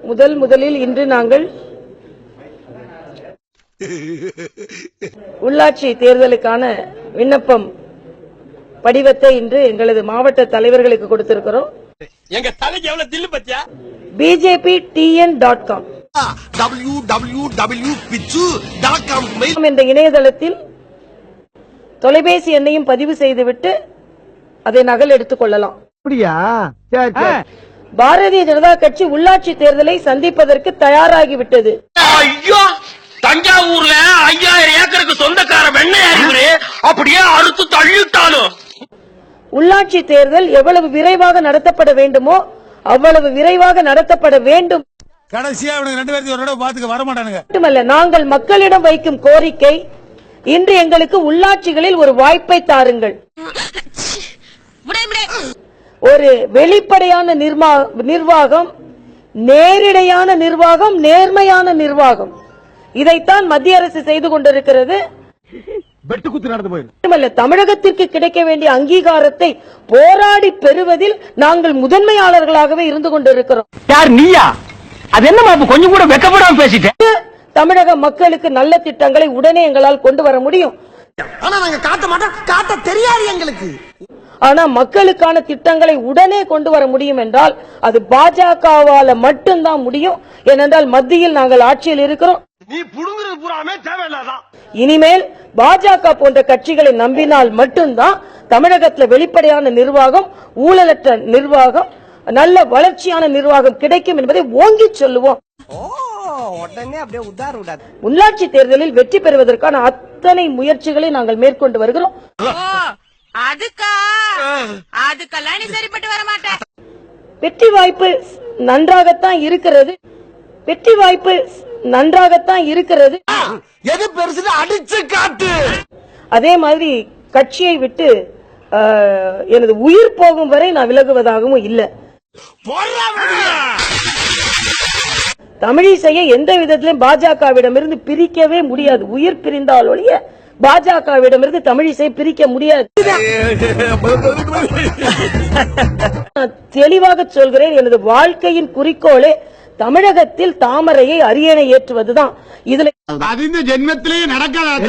முதலில் இன்று நாங்கள் உள்ளாட்சி தேர்தலுக்கான விண்ணப்பம் படிவத்தை இன்று எங்களது மாவட்ட தலைவர்களுக்கு கொடுத்திருக்கிறோம். எங்க தலைக்கு எவ்வளவு தில்லு பத்தியா? bjptn.com என்ற இணையதளத்தில் தொலைபேசி எண்ணையும் பதிவு செய்துவிட்டு அதை நகல் எடுத்துக் கொள்ளலாம். பாரதிய ஜனதா கட்சி உள்ளாட்சி தேர்தலை சந்திப்பதற்கு தயாராகிவிட்டது. ஐயோ, தஞ்சாவூர்ல 5000 ஏக்கருக்கு சொந்தக்கார வெண்ணெய் அறிவுரு அப்படியே அறுத்து தள்ளிட்டாலும் உள்ளாட்சி தேர்தல் எவ்வளவு விரைவாக நடத்தப்பட வேண்டுமோ அவ்வளவு விரைவாக நடத்தப்பட வேண்டும். கடைசியா ரெண்டு பேருக்கு ஒரு தடவை பாத்துக்க வர மாட்டானுங்க. மட்டுமல்ல, நாங்கள் மக்களிடம் வைக்கும் கோரிக்கை, இன்று எங்களுக்கு உள்ளாட்சிகளில் ஒரு வாய்ப்பை தாருங்கள். ஒரு வெளிப்படையான நிர்வாகம், நேரிடையான நிர்வாகம், நேர்மையான நிர்வாகம், இதைத்தான் மத்திய அரசு செய்து கொண்டிருக்கிறது. மட்டுமல்ல, தமிழகத்திற்கு கிடைக்க வேண்டிய அங்கீகாரத்தை போராடி பெறுவதில் நாங்கள் முதன்மையாளர்களாகவே இருந்து கொண்டிருக்கிறோம். யார் நீயா? அது என்ன கொஞ்சம் கூட வெக்கப்படாம பேசிட்டேன். தமிழக மக்களுக்கு நல்ல திட்டங்களை உடனே எங்களால் கொண்டு வர முடியும். ஆனா நாங்க காட்ட மாட்டோம், காட்ட தெரியாது எங்களுக்கு. ஆனா மக்களுக்கான திட்டங்களை உடனே கொண்டு வர முடியும் என்றால் அது பாஜகவால மட்டும்தான் முடியும். ஏனென்றால் மத்தியில் நாங்கள் ஆட்சியில் இருக்கிறோம். நீ புடுங்குறது பூராமே தேவையில்லாதான். இனிமேல் பாஜக போன்ற கட்சிகளை நம்பினால் மட்டும்தான் தமிழகத்தில் வெளிப்படையான நிர்வாகம், ஊழலற்ற நிர்வாகம், நல்ல வளர்ச்சியான நிர்வாகம் கிடைக்கும் என்பதை ஓங்கி சொல்லுவோம். உள்ளாட்சி தேர்தலில் வெற்றி பெறுவதற்கான அத்தனை முயற்சிகளை நாங்கள் மேற்கொண்டு வருகிறோம். வெற்றி வாய்ப்பு நன்றாகத்தான் இருக்கிறது. வெற்றி வாய்ப்பு நன்றாகத்தான் இருக்கிறது. எது பெருசு அடிச்சு காட்டு. அதே மாதிரி கட்சியை விட்டு எனது உயிர் போகும் வரை நான் விலகுவதாகவும் இல்லை. தமிழிசையை எந்த விதத்திலும் பாஜகவிடமிருந்து பிரிக்கவே முடியாது. உயிர் பிரிந்தால் ஒழிய பாஜகவிடமிருந்து தமிழிசை பிரிக்க முடியாது. தெளிவாக சொல்கிறேன், எனது வாழ்க்கையின் குறிக்கோளே தமிழகத்தில் தாமரையை அரியணை ஏற்றுவதுதான். இதுல அது இந்த ஜென்மத்திலேயே நடக்காத.